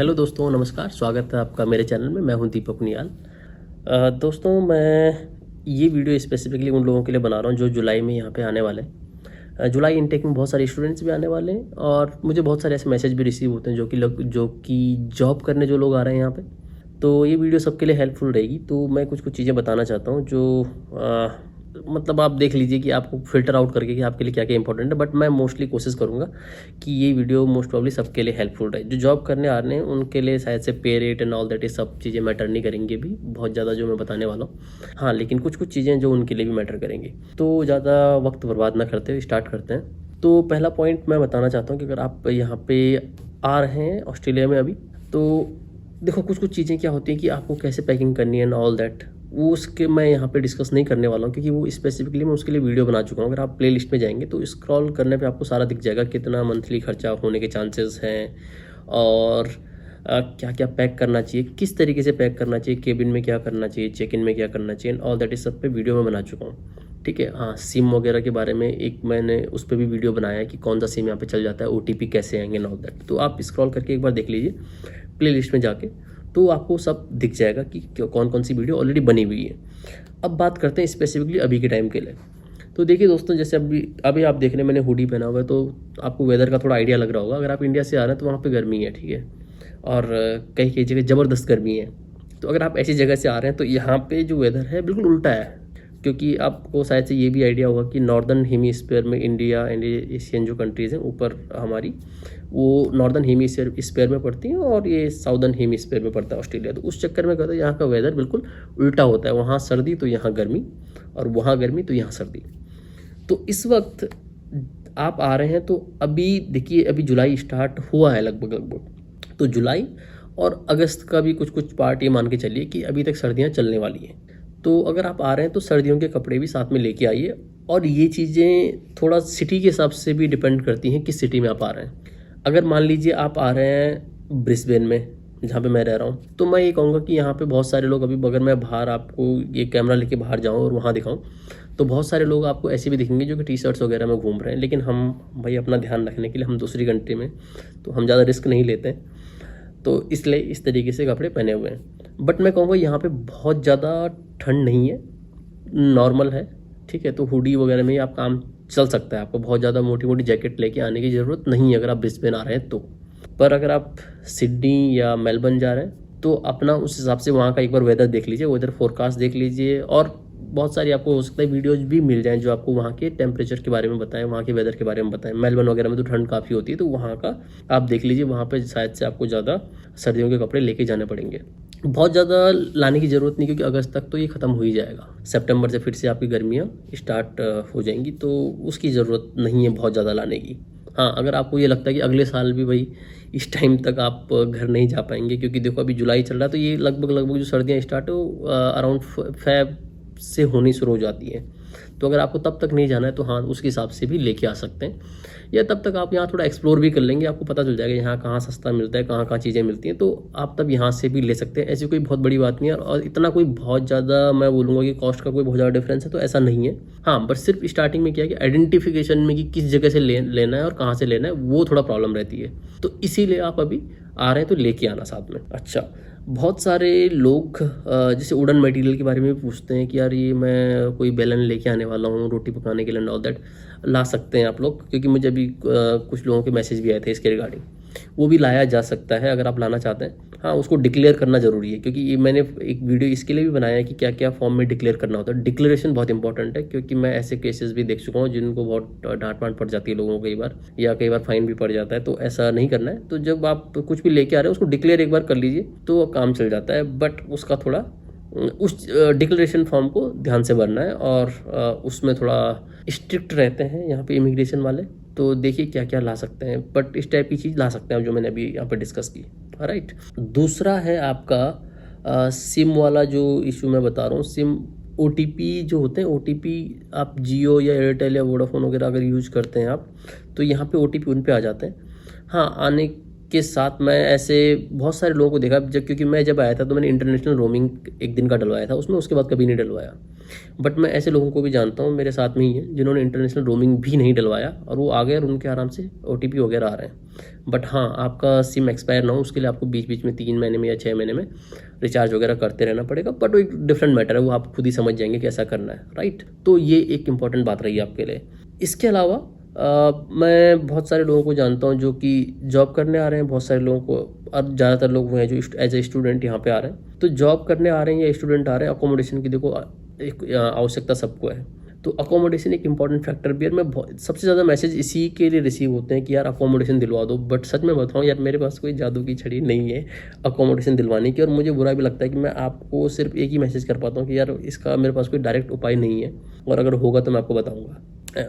Hello दोस्तों, नमस्कार। स्वागत है आपका मेरे चैनल में। मैं हूं दीपक नियाल। दोस्तों, मैं ये वीडियो स्पेसिफिकली उन लोगों के लिए बना रहा हूं जो जुलाई में यहाँ पे आने वाले हैं। जुलाई इनटेक में बहुत सारे स्टूडेंट्स भी आने वाले हैं और मुझे बहुत सारे ऐसे मैसेज भी रिसीव होते हैं जो कि जॉब करने जो लोग आ रहे हैं यहाँ पे। तो ये वीडियो सबके लिए हेल्पफुल रहेगी। तो मैं कुछ कुछ चीज़ें बताना चाहता हूँ जो मतलब आप देख लीजिए कि आपको फ़िल्टर आउट करके कि आपके लिए क्या क्या इंपॉर्टेंट है। बट मैं मोस्टली कोशिश करूँगा कि ये वीडियो मोस्ट प्रॉब्ली सबके लिए हेल्पफुल रहे। जो जॉब करने आ रहे हैं उनके लिए शायद से पे rate and all that is सब चीज़ें मैटर नहीं करेंगी भी बहुत ज़्यादा जो मैं बताने वाला हूँ। हाँ, लेकिन कुछ कुछ चीज़ें जो उनके लिए भी मैटर करेंगी। तो ज़्यादा वक्त बर्बाद ना करते हुए स्टार्ट करते हैं। तो पहला पॉइंट मैं बताना चाहता हूँ कि अगर आप यहाँ पे आ रहे हैं ऑस्ट्रेलिया में अभी, तो देखो कुछ कुछ चीज़ें क्या होती हैं कि आपको कैसे पैकिंग करनी है एंड ऑल दैट, वो उसके मैं यहाँ पे डिस्कस नहीं करने वाला हूँ क्योंकि वो स्पेसिफिकली मैं उसके लिए वीडियो बना चुका हूँ। अगर आप प्ले लिस्ट में जाएंगे तो स्क्रॉल करने पे आपको सारा दिख जाएगा कितना मंथली खर्चा होने के चांसेस हैं और क्या क्या पैक करना चाहिए, किस तरीके से पैक करना चाहिए, केबिन में क्या करना चाहिए, चेक इन में क्या करना चाहिए एंड ऑल दैट इस सब पे वीडियो में बना चुका हूँ। ठीक है। हाँ, सिम वगैरह के बारे में एक मैंने उस पर भी वीडियो बनाया है कि कौन सा सिम यहाँ पे चल जाता है, OTP कैसे आएंगे एंड ऑल दैट। तो आप स्क्रॉल करके एक बार देख लीजिए प्ले लिस्ट में जाके, तो आपको सब दिख जाएगा कि कौन कौन सी वीडियो ऑलरेडी बनी हुई है। अब बात करते हैं स्पेसिफिकली अभी के टाइम के लिए। तो देखिए दोस्तों, जैसे अभी आप देख रहे हैं मैंने हुडी पहना हुआ है, तो आपको वेदर का थोड़ा आइडिया लग रहा होगा। अगर आप इंडिया से आ रहे हैं तो वहाँ पे गर्मी है, ठीक है, और कई कई जगह ज़बरदस्त गर्मी है। तो अगर आप ऐसी जगह से आ रहे हैं तो यहाँ पे जो वेदर है बिल्कुल उल्टा है। क्योंकि आपको शायद से ये भी आइडिया होगा कि नॉर्दर्न हेमीस्फीयर में इंडिया एंड एशियन जो कंट्रीज़ हैं ऊपर हमारी, वो नॉर्दर्न हेमीस्फीयर में पड़ती हैं और ये साउदर्न हेमीस्फीयर में पड़ता है ऑस्ट्रेलिया। तो उस चक्कर में कहते हैं यहाँ का वेदर बिल्कुल उल्टा होता है। वहाँ सर्दी तो यहाँ गर्मी, और वहाँ गर्मी तो यहाँ सर्दी। तो इस वक्त आप आ रहे हैं तो अभी देखिए, अभी जुलाई स्टार्ट हुआ है लगभग। तो जुलाई और अगस्त का भी कुछ कुछ पार्ट ये मान के चलिए कि अभी तक सर्दियाँ चलने वाली हैं। तो अगर आप आ रहे हैं तो सर्दियों के कपड़े भी साथ में लेके आइए। और ये चीज़ें थोड़ा सिटी के हिसाब से भी डिपेंड करती हैं किस सिटी में आप आ रहे हैं। अगर मान लीजिए आप आ रहे हैं ब्रिस्बेन में, जहाँ पे मैं रह रहा हूँ, तो मैं ये कहूँगा कि यहाँ पे बहुत सारे लोग, अभी अगर मैं बाहर आपको ये कैमरा लेके बाहर जाऊँ और वहाँ दिखाऊँ, तो बहुत सारे लोग आपको ऐसे भी दिखेंगे जो कि टी-शर्ट्स वगैरह में घूम रहे हैं। लेकिन हम भाई अपना ध्यान रखने के लिए, हम दूसरी कंट्री में, तो हम ज़्यादा रिस्क नहीं लेते हैं, तो इसलिए इस तरीके से कपड़े पहने हुए हैं। बट मैं कहूँगा यहाँ पे बहुत ज़्यादा ठंड नहीं है, नॉर्मल है, ठीक है। तो हुडी वगैरह में ही आप काम चल सकता है। आपको बहुत ज़्यादा मोटी मोटी जैकेट लेके आने की ज़रूरत नहीं है अगर आप ब्रिस्बेन आ रहे हैं तो। पर अगर आप सिडनी या मेलबर्न जा रहे हैं तो अपना उस हिसाब से वहाँ का एक बार वेदर देख लीजिए, वेदर फोरकास्ट देख लीजिए। और बहुत सारी आपको हो सकता है वीडियोज भी मिल जाएं जो आपको वहाँ के टेम्परेचर के बारे में बताएं, वहाँ के वेदर के बारे में बताएं। मेलबर्न वगैरह में तो ठंड काफ़ी होती है, तो वहाँ का आप देख लीजिए। वहाँ पे शायद से आपको ज़्यादा सर्दियों के कपड़े लेके जाने पड़ेंगे। बहुत ज़्यादा लाने की ज़रूरत नहीं, क्योंकि अगस्त तक तो ये ख़त्म हो ही जाएगा। सितंबर से फिर से आपकी गर्मियाँ स्टार्ट हो जाएंगी, तो उसकी ज़रूरत नहीं है बहुत ज़्यादा लाने की। हाँ, अगर आपको ये लगता है कि अगले साल भी भाई इस टाइम तक आप घर नहीं जा पाएंगे, क्योंकि देखो अभी जुलाई चल रहा है, तो ये लगभग जो सर्दियाँ स्टार्ट हो अराउंड फेब से होनी शुरू हो जाती है। तो अगर आपको तब तक नहीं जाना है तो हाँ, उसके हिसाब से भी लेके आ सकते हैं। या तब तक आप यहाँ थोड़ा एक्सप्लोर भी कर लेंगे, आपको पता चल जाएगा यहाँ कहाँ सस्ता मिलता है, कहाँ कहाँ चीज़ें मिलती हैं, तो आप तब यहाँ से भी ले सकते हैं। ऐसी कोई बहुत बड़ी बात नहीं है, और इतना कोई बहुत ज़्यादा मैं बोलूँगा कि कॉस्ट का कोई बहुत ज़्यादा डिफरेंस है तो ऐसा नहीं है। हाँ, बट सिर्फ स्टार्टिंग में क्या है कि आइडेंटिफिकेशन में कि किस जगह से लेना है और कहाँ से लेना है, वो थोड़ा प्रॉब्लम रहती है। तो इसीलिए आप अभी आ रहे हैं तो लेके आना साथ में। अच्छा, बहुत सारे लोग जैसे वुडन मटेरियल के बारे में भी पूछते हैं कि यार ये मैं कोई बेलन लेके आने वाला हूँ रोटी पकाने के लिए, ऑल दैट ला सकते हैं आप लोग, क्योंकि मुझे अभी कुछ लोगों के मैसेज भी आए थे इसके रिगार्डिंग। वो भी लाया जा सकता है अगर आप लाना चाहते हैं। हाँ, उसको डिक्लेयर करना ज़रूरी है, क्योंकि ये मैंने एक वीडियो इसके लिए भी बनाया है कि क्या क्या फॉर्म में डिक्लेयर करना होता है। डिक्लेरेशन बहुत इंपॉर्टेंट है, क्योंकि मैं ऐसे केसेस भी देख चुका हूँ जिनको बहुत डांट वांट पड़ जाती है लोगों को कई बार, या कई बार फाइन भी पड़ जाता है। तो ऐसा नहीं करना है। तो जब आप कुछ भी लेके आ रहे हैं उसको डिक्लेयर एक बार कर लीजिए तो काम चल जाता है। बट उसका थोड़ा उस डिक्लेरेशन फॉर्म को ध्यान से भरना है, और उसमें थोड़ा स्ट्रिक्ट रहते हैं यहाँ पे इमिग्रेशन वाले। तो देखिए क्या क्या ला सकते हैं, बट इस टाइप की चीज़ ला सकते हैं जो मैंने अभी यहाँ पे डिस्कस की। राइट। दूसरा है आपका सिम वाला जो इशू मैं बता रहा हूँ। सिम OTP जो होते हैं, OTP आप जियो या एयरटेल या वोडाफोन वगैरह अगर यूज़ करते हैं आप, तो यहाँ पे OTP उन पे आ जाते हैं। हाँ, आने के साथ मैं ऐसे बहुत सारे लोगों को देखा, जब क्योंकि मैं जब आया था तो मैंने इंटरनेशनल रोमिंग एक दिन का डलवाया था, उसमें उसके बाद कभी नहीं डलवाया। बट मैं ऐसे लोगों को भी जानता हूँ, मेरे साथ में ही हैं, जिन्होंने इंटरनेशनल रोमिंग भी नहीं डलवाया और वो आ गए और उनके आराम से OTP वगैरह आ रहे हैं। बट हाँ, आपका सिम एक्सपायर ना हो उसके लिए आपको बीच बीच में 3 महीने में या 6 महीने में रिचार्ज वगैरह करते रहना पड़ेगा। बट वो एक डिफरेंट मैटर है, वो आप खुद ही समझ जाएंगे कैसा करना है, राइट। तो ये एक इंपॉर्टेंट बात रही आपके लिए। इसके अलावा मैं बहुत सारे लोगों को जानता हूँ जो कि जॉब करने आ रहे हैं, बहुत सारे लोगों को, और ज़्यादातर लोग वो हैं जो एज ए स्टूडेंट यहाँ पे आ रहे हैं। तो जॉब करने आ रहे हैं या स्टूडेंट आ रहे हैं, अकोमोडेशन की देखो एक आवश्यकता सबको है। तो अकोमोडेशन एक इंपॉर्टेंट फैक्टर भी है। मैं सबसे ज़्यादा मैसेज इसी के लिए रिसीव होते हैं कि यार अकोमोडेशन दिलवा दो। बट सच में बताऊँ यार, मेरे पास कोई जादू की छड़ी नहीं है अकोमोडेशन दिलवाने की, और मुझे बुरा भी लगता है कि मैं आपको सिर्फ एक ही मैसेज कर पाता हूँ कि यार इसका मेरे पास कोई डायरेक्ट उपाय नहीं है, और अगर होगा तो मैं आपको बताऊँगा।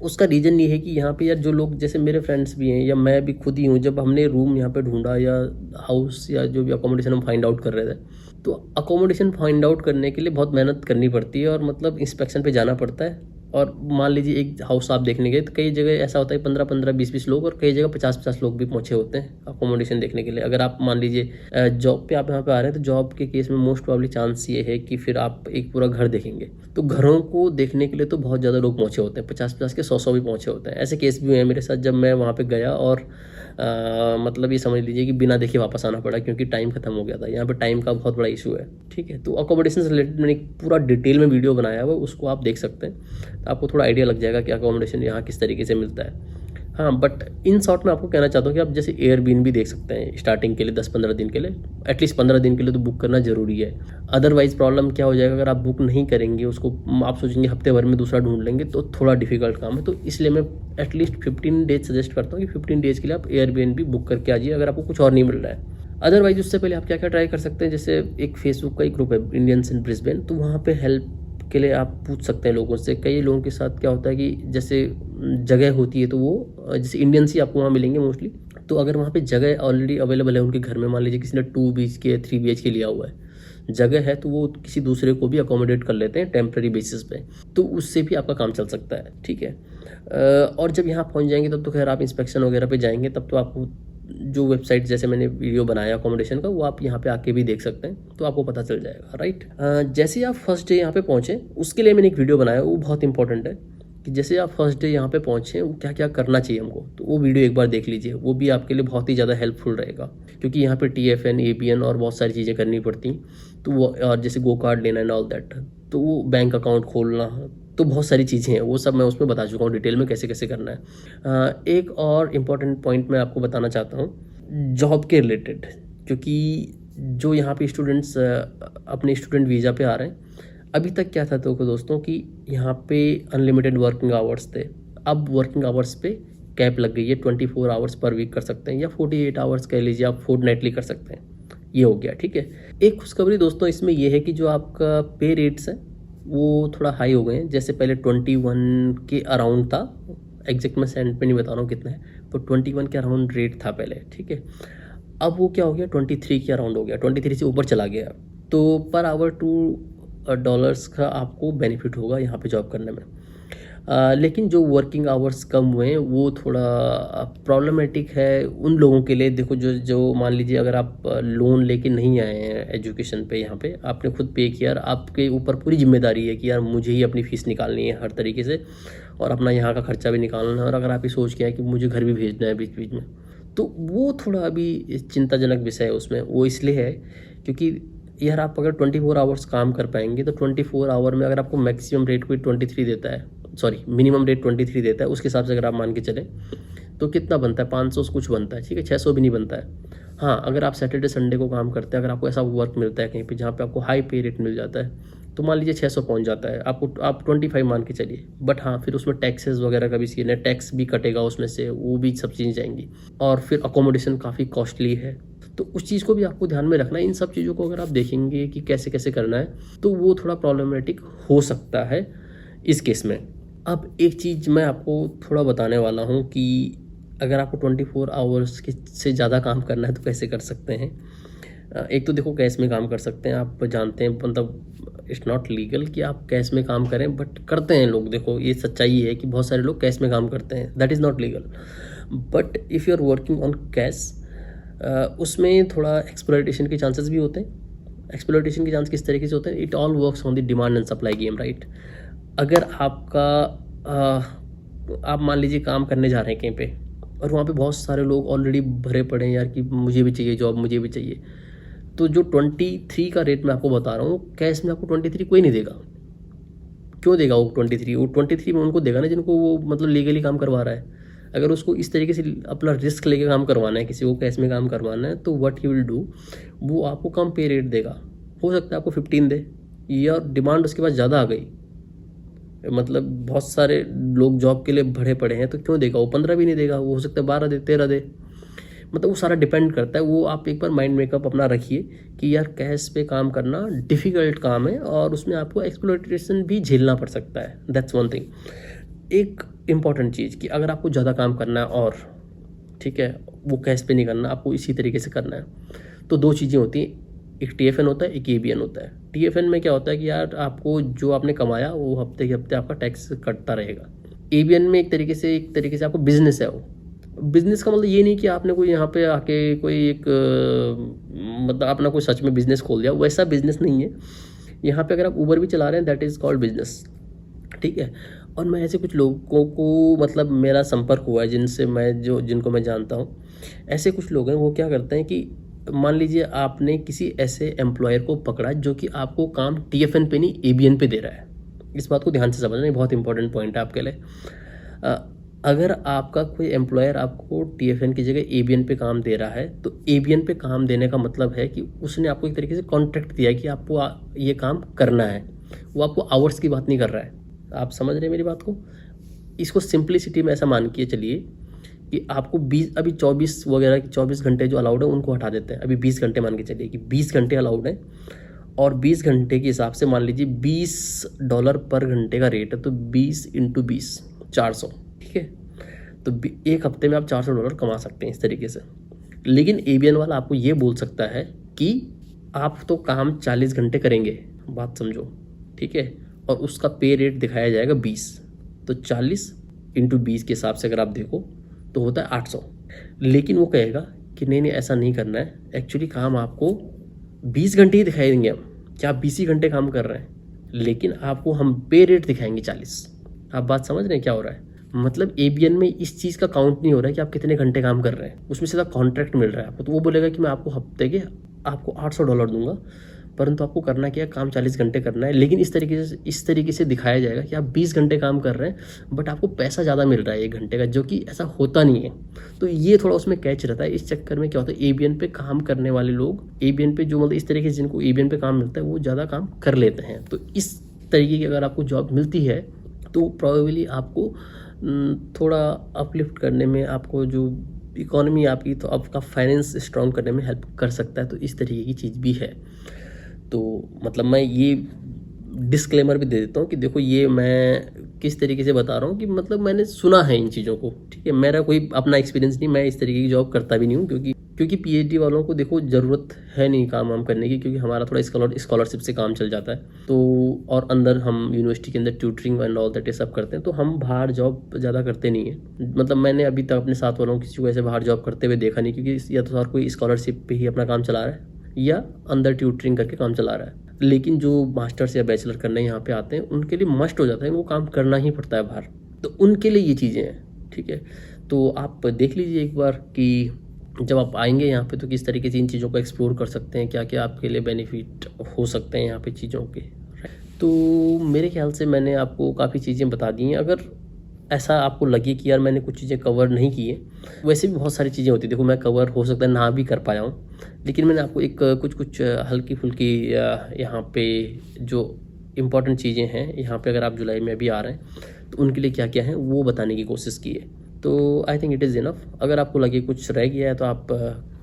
उसका रीज़न ये है कि यहाँ पे यार जो लोग, जैसे मेरे फ्रेंड्स भी हैं या मैं भी खुद ही हूँ, जब हमने रूम यहाँ पे ढूंढा या हाउस या जो भी अकोमोडेशन हम फाइंड आउट कर रहे थे, तो अकोमोडेशन फाइंड आउट करने के लिए बहुत मेहनत करनी पड़ती है, और मतलब इंस्पेक्शन पे जाना पड़ता है। और मान लीजिए एक हाउस आप देखने गए तो कई जगह ऐसा होता है 15-15, 20-20 लोग, और कई जगह 50-50 लोग भी पहुंचे होते हैं अकोमोडेशन देखने के लिए। अगर आप मान लीजिए जॉब पे आप यहाँ पे आ रहे हैं, तो जॉब के केस में मोस्ट प्रॉब्ली चांस ये है कि फिर आप एक पूरा घर देखेंगे। तो घरों को देखने के लिए तो बहुत ज़्यादा लोग पहुँचे होते हैं, 50-50 के 100-100 भी पहुँचे होते हैं। ऐसे केस भी हुए हैं मेरे साथ, जब मैं वहाँ पर गया और मतलब ये समझ लीजिए कि बिना देखे वापस आना पड़ा, क्योंकि टाइम खत्म हो गया था। यहाँ पे टाइम का बहुत बड़ा इशू है, ठीक है। तो अकोमोडेशन से रिलेटेड मैंने एक पूरा डिटेल में वीडियो बनाया हुआ, उसको आप देख सकते हैं, तो आपको थोड़ा आइडिया लग जाएगा कि अकोमोडेशन यहाँ किस तरीके से मिलता है। हाँ, बट इन शॉर्ट में आपको कहना चाहता हूँ कि आप जैसे एयरबीएनबी देख सकते हैं स्टार्टिंग के लिए 10-15 दिन के लिए, एटलीस्ट 15 दिन के लिए तो बुक करना जरूरी है। अदरवाइज प्रॉब्लम क्या हो जाएगा, अगर आप बुक नहीं करेंगे उसको, आप सोचेंगे हफ्ते भर में दूसरा ढूंढ लेंगे, तो थोड़ा डिफिकल्ट काम है। तो इसलिए मैं एटलीस्ट 15 डेज सजेस्ट करता हूँ कि 15 डेज के लिए आप एयरबीएनबी बुक करके आ जाइए, अगर आपको कुछ और नहीं मिल रहा है। अदरवाइज उससे पहले आप क्या क्या ट्राई कर सकते हैं, जैसे एक फेसबुक का एक ग्रुप है इंडियंस इन ब्रिस्बेन, तो वहाँ पे हेल्प के लिए आप पूछ सकते हैं लोगों से। कई लोगों के साथ क्या होता है कि जैसे जगह होती है, तो वो जैसे इंडियंस ही आपको वहाँ मिलेंगे मोस्टली, तो अगर वहाँ पे जगह ऑलरेडी अवेलेबल है उनके घर में, मान लीजिए किसी ने 2 BHK 3 BHK लिया हुआ है, जगह है, तो वो किसी दूसरे को भी अकोमोडेट कर लेते हैं टेम्प्रेरी बेसिस पे, तो उससे भी आपका काम चल सकता है, ठीक है। और जब यहाँ पहुँच जाएंगे तब तो खैर आप इंस्पेक्शन वगैरह पे जाएंगे, तब तो आपको जो वेबसाइट जैसे मैंने वीडियो बनाया अकोमोडेशन का, वो आप यहाँ पे आके भी देख सकते हैं, तो आपको पता चल जाएगा, राइट। जैसे ही आप फर्स्ट डे यहाँ पे पहुँचे, उसके लिए मैंने एक वीडियो बनाया, वो बहुत इंपॉर्टेंट है कि जैसे आप फर्स्ट डे यहाँ पे पहुँचे वो क्या क्या करना चाहिए हमको, तो वो वीडियो एक बार देख लीजिए, वो भी आपके लिए बहुत ही ज़्यादा हेल्पफुल रहेगा, क्योंकि यहाँ पे TFN APN और बहुत सारी चीज़ें करनी पड़ती, तो वो, और जैसे गो कार्ड लेना एंड ऑल दैट, तो वो बैंक अकाउंट खोलना, तो बहुत सारी चीज़ें हैं, वो सब मैं उसमें बता चुका हूँ डिटेल में कैसे कैसे करना है। एक और इम्पॉर्टेंट पॉइंट मैं आपको बताना चाहता हूँ जॉब के रिलेटेड, क्योंकि जो यहाँ पे स्टूडेंट्स अपने स्टूडेंट वीज़ा पे आ रहे हैं, अभी तक क्या था तो दोस्तों कि यहाँ पे अनलिमिटेड वर्किंग आवर्स थे, अब वर्किंग आवर्स पे कैप लग गई है, 24 आवर्स पर वीक कर सकते हैं, या 48 आवर्स कह लीजिए, आप फोर्टनाइटली कर सकते हैं, ये हो गया, ठीक है। एक खुशखबरी दोस्तों इसमें ये है कि जो आपका पे रेट्स है वो थोड़ा हाई हो गए हैं। जैसे पहले 21 के अराउंड था, एग्जैक्ट मैं सेंट पे नहीं बता रहा हूँ कितना है, तो 21 के अराउंड रेट था पहले, ठीक है। अब वो क्या हो गया, 23 के अराउंड हो गया, 23 से ऊपर चला गया। तो पर आवर $2 का आपको बेनिफिट होगा यहाँ पे जॉब करने में। लेकिन जो वर्किंग आवर्स कम हुए हैं वो थोड़ा प्रॉब्लमेटिक है उन लोगों के लिए। देखो जो मान लीजिए अगर आप लोन लेके नहीं आए हैं एजुकेशन पे, यहाँ पे आपने खुद पे किया, आपके ऊपर पूरी जिम्मेदारी है कि यार मुझे ही अपनी फ़ीस निकालनी है हर तरीके से, और अपना यहाँ का खर्चा भी निकालना है, और अगर आप ये सोच के आए कि मुझे घर भी भेजना है बीच बीच में, तो वो थोड़ा अभी चिंताजनक विषय है उसमें। वो इसलिए है क्योंकि यार आप अगर 24 आवर्स काम कर पाएंगे, तो 24 आवर में अगर आपको मैक्सिमम रेट कोई 23 देता है, सॉरी मिनिमम रेट 23 देता है, उसके हिसाब से अगर आप मान के चलें तो कितना बनता है, 500 कुछ बनता है, ठीक है, 600 भी नहीं बनता है। हाँ, अगर आप सैटरडे संडे को काम करते हैं, अगर आपको ऐसा वर्क मिलता है कहीं पे जहाँ पे आपको हाई पे रेट मिल जाता है, तो मान लीजिए 600 पहुँच जाता है आपको, आप 25 मान के चलिए। बट हाँ, फिर उसमें टैक्सेस वगैरह का भी सीन है, टैक्स भी कटेगा उसमें से, वो भी सब चीज़ें जाएंगी, और फिर अकोमोडेशन काफ़ी कॉस्टली है, तो उस चीज़ को भी आपको ध्यान में रखना है। इन सब चीज़ों को अगर आप देखेंगे कि कैसे कैसे करना है, तो वो थोड़ा प्रॉब्लमेटिक हो सकता है इस केस में। अब एक चीज़ मैं आपको थोड़ा बताने वाला हूँ कि अगर आपको 24 आवर्स के से ज़्यादा काम करना है तो कैसे कर सकते हैं। एक तो देखो कैश में काम कर सकते हैं, आप जानते हैं, मतलब इट्स नॉट लीगल कि आप कैश में काम करें, बट करते हैं लोग। देखो ये सच्चाई है कि बहुत सारे लोग कैश में काम करते हैं, that is not legal. But if you are working on cash, उसमें थोड़ा एक्सप्लॉयटेशन के चांसेस भी होते हैं। एक्सप्लॉयटेशन के चांस किस तरीके से होते हैं? It all works on the demand and supply game, right. अगर आपका आप मान लीजिए काम करने जा रहे हैं कहीं पे और वहाँ पे बहुत सारे लोग ऑलरेडी भरे पड़े हैं यार कि मुझे भी चाहिए जॉब, मुझे भी चाहिए, तो जो 23 का रेट मैं आपको बता रहा हूँ, कैश में आपको 23 कोई नहीं देगा। क्यों देगा वो 23? वो 23 में उनको देगा ना जिनको वो मतलब लीगली काम करवा रहा है। अगर उसको इस तरीके से अपना रिस्क लेके काम करवाना है, किसी को कैश में काम करवाना है, तो व्हाट ही विल डू, वो आपको कम पे रेट देगा। हो सकता है आपको 15 दे, या डिमांड उसके पास ज़्यादा आ गई, मतलब बहुत सारे लोग जॉब के लिए भरे पड़े हैं, तो क्यों देगा वो? 15 भी नहीं देगा, वो हो सकता है 12 दे, 13 दे। मतलब वो सारा डिपेंड करता है। वो आप एक बार माइंड मेकअप अपना रखिए कि यार कैश पे काम करना डिफ़िकल्ट काम है और उसमें आपको एक्सप्लॉयटेशन भी झेलना पड़ सकता है। That's one thing. एक इम्पॉर्टेंट चीज़ कि अगर आपको ज़्यादा काम करना है और ठीक है, वो कैश पे नहीं करना, आपको इसी तरीके से करना है, तो दो चीज़ें होती हैं, एक TFN होता है, एक ABN होता है। TFN में क्या होता है कि यार आपको जो आपने कमाया वो हफ्ते के हफ्ते आपका टैक्स कटता रहेगा। ABN में एक तरीके से आपको बिजनेस है। वो बिजनेस का मतलब ये नहीं कि आपने कोई यहाँ पे आके कोई एक मतलब अपना कोई सच में बिजनेस खोल दिया, वैसा बिजनेस नहीं है। यहाँ पे अगर आप उबर भी चला रहे हैं, दैट इज़ कॉल्ड बिजनेस, ठीक है। और मैं ऐसे कुछ लोगों को मतलब मेरा संपर्क हुआ है जिनसे मैं जिनको मैं जानता हूँ, ऐसे कुछ लोग हैं, वो क्या करते हैं कि मान लीजिए आपने किसी ऐसे एम्प्लॉयर को पकड़ा जो कि आपको काम TFN पे नहीं ABN पे दे रहा है। इस बात को ध्यान से समझना, ये बहुत इंपॉर्टेंट पॉइंट है आपके लिए। अगर आपका कोई एम्प्लॉयर आपको TFN की जगह ABN पे काम दे रहा है, तो ABN पे काम देने का मतलब है कि उसने आपको एक तरीके से कॉन्ट्रैक्ट दिया है कि आपको ये काम करना है। वो आपको आवर्स की बात नहीं कर रहा है। आप समझ रहे हैं मेरी बात को? इसको सिंप्लिसिटी में ऐसा मान के चलिए कि आपको 20 अभी 24 वगैरह 24 घंटे जो अलाउड है उनको हटा देते हैं, अभी 20 घंटे मान के चलिए कि 20 घंटे अलाउड है, और 20 घंटे के हिसाब से मान लीजिए $20 पर घंटे का रेट है, तो 20 × 20 400, ठीक है। तो एक हफ्ते में आप $400 कमा सकते हैं इस तरीके से। लेकिन ABN वाला आपको ये बोल सकता है कि आप तो काम 40 घंटे करेंगे, बात समझो, ठीक है, और उसका पे रेट दिखाया जाएगा 20, तो 40 × 20 के हिसाब से अगर आप देखो तो होता है 800। लेकिन वो कहेगा कि नहीं ऐसा नहीं करना है, एक्चुअली काम आपको 20 घंटे ही दिखाई देंगे हम, क्या आप 20 ही घंटे काम कर रहे हैं, लेकिन आपको हम पे रेट दिखाएंगे 40। आप बात समझ रहे हैं क्या हो रहा है? मतलब ABN में इस चीज़ का काउंट नहीं हो रहा है कि आप कितने घंटे काम कर रहे हैं, उसमें सीधा कॉन्ट्रैक्ट मिल रहा है आपको। तो वो बोलेगा कि मैं आपको हफ्ते के आपको $800 दूंगा, परंतु आपको करना क्या है, काम 40 घंटे करना है। लेकिन इस तरीके से दिखाया जाएगा कि आप 20 घंटे काम कर रहे हैं, बट आपको पैसा ज़्यादा मिल रहा है 1 घंटे का, जो कि ऐसा होता नहीं है। तो ये थोड़ा उसमें कैच रहता है। इस चक्कर में क्या होता है, ABN पे काम करने वाले लोग, ABN पे जो मतलब इस तरीके से जिनको ABN पे काम मिलता है, वो ज़्यादा काम कर लेते हैं। तो इस तरीके की अगर आपको जॉब मिलती है तो प्रॉबेबली आपको थोड़ा अपलिफ्ट करने में, आपको जो इकोनॉमी आपकी, तो आपका फाइनेंस स्ट्रॉन्ग करने में हेल्प कर सकता है। तो इस तरीके की चीज़ भी है। तो मतलब मैं ये डिस्क्लेमर भी दे देता हूँ कि देखो ये मैं किस तरीके से बता रहा हूँ कि मतलब मैंने सुना है इन चीज़ों को, ठीक है। मेरा कोई अपना एक्सपीरियंस नहीं, मैं इस तरीके की जॉब करता भी नहीं हूँ, क्योंकि PhD वालों को देखो ज़रूरत है नहीं काम वाम करने की, क्योंकि हमारा थोड़ा स्कॉलरशिप से काम चल जाता है। तो और अंदर हम यूनिवर्सिटी के अंदर ट्यूटरिंग एंड ऑल दैट ये सब करते हैं, तो हम बाहर जॉब ज़्यादा करते नहीं हैं। मतलब मैंने अभी तक अपने साथ वालों किसी को ऐसे बाहर जॉब करते हुए देखा नहीं, क्योंकि या तो हर कोई स्कॉलरशिप पे ही अपना काम चला रहा है या अंदर ट्यूटरिंग करके काम चला रहा है। लेकिन जो मास्टर्स या बैचलर करने यहाँ पे आते हैं, उनके लिए मस्ट हो जाता है, वो काम करना ही पड़ता है बाहर, तो उनके लिए ये चीज़ें हैं, ठीक है। तो आप देख लीजिए एक बार कि जब आप आएंगे यहाँ पे तो किस तरीके से इन चीज़ों को एक्सप्लोर कर सकते हैं, क्या क्या आपके लिए बेनिफिट हो सकते हैं यहाँ पे चीज़ों के। तो मेरे ख्याल से मैंने आपको काफ़ी चीज़ें बता दी हैं। अगर ऐसा आपको लगे कि यार मैंने कुछ चीज़ें कवर नहीं की है, वैसे भी बहुत सारी चीज़ें होती हैं, देखो मैं कवर हो सकता है ना भी कर पाया हूँ, लेकिन मैंने आपको एक कुछ हल्की फुल्की यहाँ पे जो इम्पोर्टेंट चीज़ें हैं यहाँ पे, अगर आप जुलाई में अभी आ रहे हैं तो उनके लिए क्या क्या है वो बताने की कोशिश की है। तो I think it is enough. अगर आपको लगे कुछ रह गया है तो आप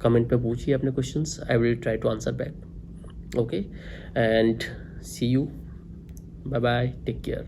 कमेंट में पूछिए अपने questions, I will try to answer back. Okay, and see you, bye bye, take care.